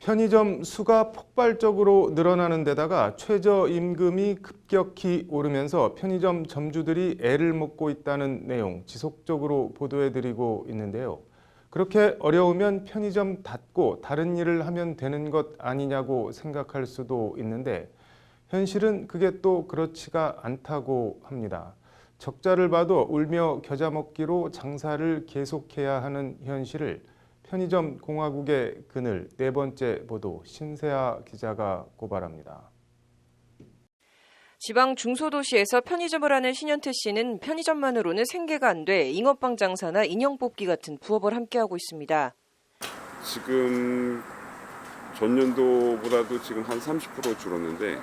편의점 수가 폭발적으로 늘어나는 데다가 최저임금이 급격히 오르면서 편의점 점주들이 애를 먹고 있다는 내용 지속적으로 보도해드리고 있는데요. 그렇게 어려우면 편의점 닫고 다른 일을 하면 되는 것 아니냐고 생각할 수도 있는데 현실은 그게 또 그렇지가 않다고 합니다. 적자를 봐도 울며 겨자 먹기로 장사를 계속해야 하는 현실을 편의점 공화국의 그늘 네 번째 보도 신세아 기자가 고발합니다. 지방 중소도시에서 편의점을 하는 신현태 씨는 편의점만으로는 생계가 안 돼 잉어빵 장사나 인형 뽑기 같은 부업을 함께하고 있습니다. 지금 전년도보다도 지금 한 30% 줄었는데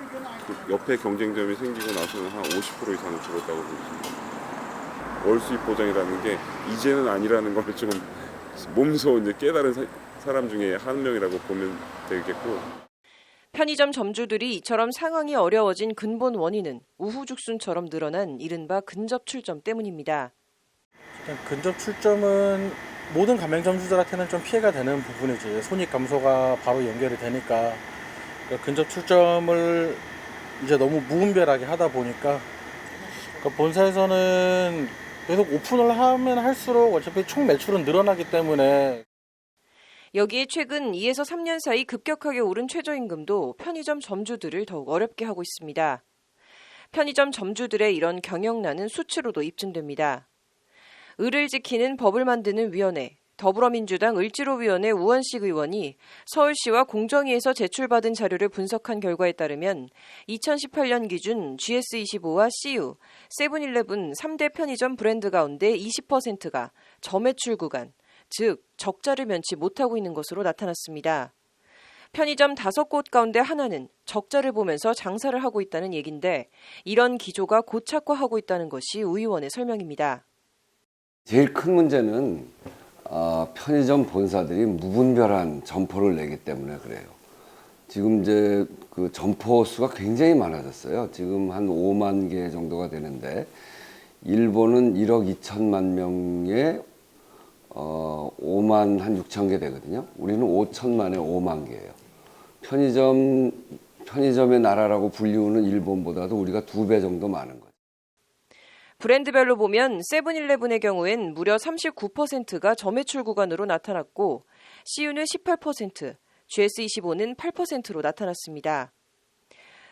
그 옆에 경쟁점이 생기고 나서는 한 50% 이상은 줄었다고 보입니다. 월 수입 보장이라는 게 이제는 아니라는 걸 좀 몸소 이제 깨달은 사람 중에 한 명이라고 보면 되겠고. 편의점 점주들이 이처럼 상황이 어려워진 근본 원인은 우후죽순처럼 늘어난 이른바 근접 출점 때문입니다. 근접 출점은 모든 가맹점주들한테는 좀 피해가 되는 부분이지. 손익 감소가 바로 연결이 되니까 근접 출점을 이제 너무 무분별하게 하다 보니까 본사에서는 계속 오픈을 하면 할수록 어차피 총 매출은 늘어나기 때문에. 여기에 최근 2에서 3년 사이 급격하게 오른 최저임금도 편의점 점주들을 더욱 어렵게 하고 있습니다. 편의점 점주들의 이런 경영난은 수치로도 입증됩니다. 을을 지키는 법을 만드는 위원회, 더불어민주당 을지로위원회 우원식 의원이 서울시와 공정위에서 제출받은 자료를 분석한 결과에 따르면 2018년 기준 GS25와 CU, 세븐일레븐 3대 편의점 브랜드 가운데 20%가 저매출 구간, 즉 적자를 면치 못하고 있는 것으로 나타났습니다. 편의점 5곳 가운데 하나는 적자를 보면서 장사를 하고 있다는 얘긴데 이런 기조가 고착화하고 있다는 것이 우 의원의 설명입니다. 제일 큰 문제는 편의점 본사들이 무분별한 점포를 내기 때문에 그래요. 지금 이제 그 점포 수가 굉장히 많아졌어요. 지금 한 5만 개 정도가 되는데 일본은 1억 2천만 명에 5만 한 6천 개 되거든요. 우리는 5천만에 5만 개예요. 편의점의 나라라고 불리우는 일본보다도 우리가 2배 정도 많은 거예요. 브랜드별로 보면 세븐일레븐의 경우엔 무려 39%가 저매출 구간으로 나타났고 CU는 18%, GS25는 8%로 나타났습니다.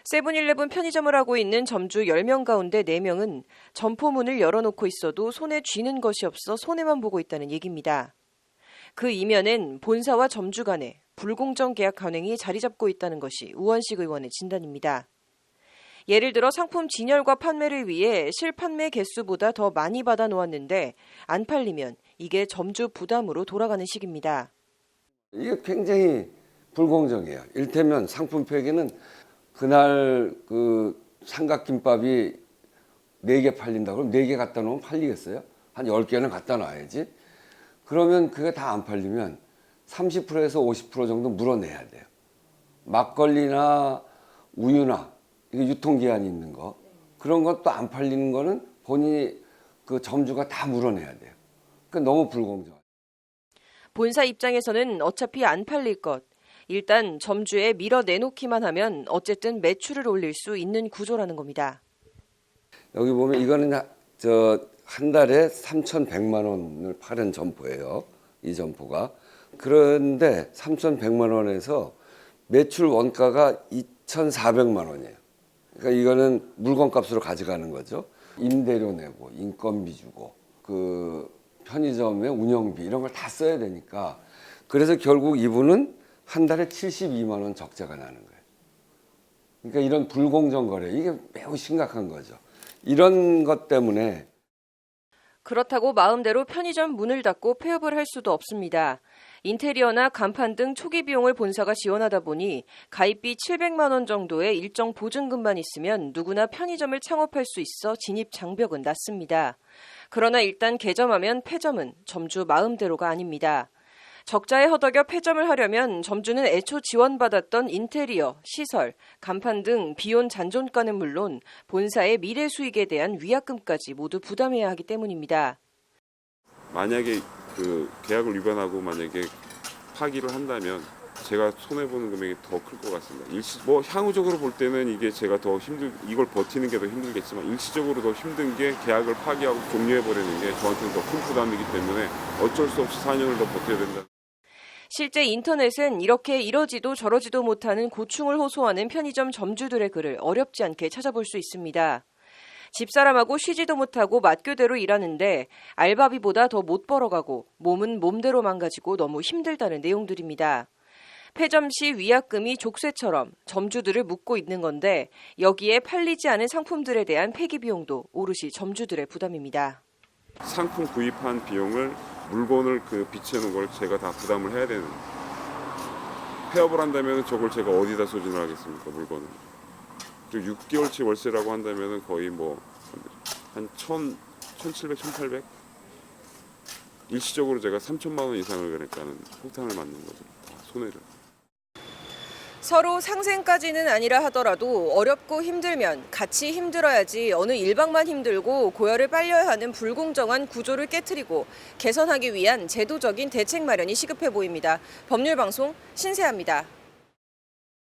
세븐일레븐 편의점을 하고 있는 점주 10명 가운데 4명은 점포 문을 열어놓고 있어도 손에 쥐는 것이 없어 손해만 보고 있다는 얘기입니다. 그 이면엔 본사와 점주 간의 불공정 계약 관행이 자리 잡고 있다는 것이 우원식 의원의 진단입니다. 예를 들어 상품 진열과 판매를 위해 실판매 개수보다 더 많이 받아 놓았는데 안 팔리면 이게 점주 부담으로 돌아가는 식입니다. 이게 굉장히 불공정해요. 일테면 상품 폐기는 그날 그 삼각김밥이 4개 팔린다 그러면 4개 갖다 놓으면 팔리겠어요? 한 10개는 갖다 놔야지. 그러면 그게 다 안 팔리면 30%에서 50% 정도 물어내야 돼요. 막걸리나 우유나 이게 유통기한이 있는 거 그런 것도 안 팔리는 거는 본인이 그 점주가 다 물어내야 돼요. 그러니까 너무 불공정. 본사 입장에서는 어차피 안 팔릴 것, 일단 점주에 밀어내놓기만 하면 어쨌든 매출을 올릴 수 있는 구조라는 겁니다. 여기 보면 이거는 한 달에 3,100만 원을 파는 점포예요. 이 점포가. 그런데 3,100만 원에서 매출 원가가 2,400만 원이에요. 그러니까 이거는 물건값으로 가져가는 거죠. 임대료 내고 인건비 주고 그 편의점의 운영비 이런 걸 다 써야 되니까 그래서 결국 이분은 한 달에 72만 원 적자가 나는 거예요. 그러니까 이런 불공정 거래 이게 매우 심각한 거죠. 이런 것 때문에 그렇다고 마음대로 편의점 문을 닫고 폐업을 할 수도 없습니다. 인테리어나 간판 등 초기 비용을 본사가 지원하다 보니 가입비 700만 원 정도의 일정 보증금만 있으면 누구나 편의점을 창업할 수 있어 진입 장벽은 낮습니다. 그러나 일단 개점하면 폐점은 점주 마음대로가 아닙니다. 적자에 허덕여 폐점을 하려면 점주는 애초 지원받았던 인테리어, 시설, 간판 등 비용 잔존가는 물론 본사의 미래 수익에 대한 위약금까지 모두 부담해야 하기 때문입니다. 만약에 그 계약을 위반하고 만약에 파기를 한다면 제가 손해보는 금액이 더 클 것 같습니다. 뭐 향후적으로 볼 때는 이게 제가 더 이걸 버티는 게 더 힘들겠지만 일시적으로 더 힘든 게 계약을 파기하고 종료해버리는 게 저한테는 더 큰 부담이기 때문에 어쩔 수 없이 4년을 더 버텨야 된다. 실제 인터넷은 이렇게 이러지도 저러지도 못하는 고충을 호소하는 편의점 점주들의 글을 어렵지 않게 찾아볼 수 있습니다. 집사람하고 쉬지도 못하고 맞교대로 일하는데 알바비보다 더 못 벌어가고 몸은 몸대로 망가지고 너무 힘들다는 내용들입니다. 폐점 시 위약금이 족쇄처럼 점주들을 묶고 있는 건데 여기에 팔리지 않은 상품들에 대한 폐기 비용도 오롯이 점주들의 부담입니다. 상품 구입한 비용을 물건을 비치는 걸 제가 다 부담을 해야 되는. 폐업을 한다면 저걸 제가 어디다 소진을 하겠습니까, 물건을. 그리고 6개월치 월세라고 한다면 거의 한 1,700, 1,800? 일시적으로 제가 3천만 원 이상을 그러니까는 폭탄을 맞는 거죠. 다 손해를. 서로 상생까지는 아니라 하더라도 어렵고 힘들면 같이 힘들어야지 어느 일방만 힘들고 고열을 빨려야 하는 불공정한 구조를 깨트리고 개선하기 위한 제도적인 대책 마련이 시급해 보입니다. 법률방송 신세아입니다.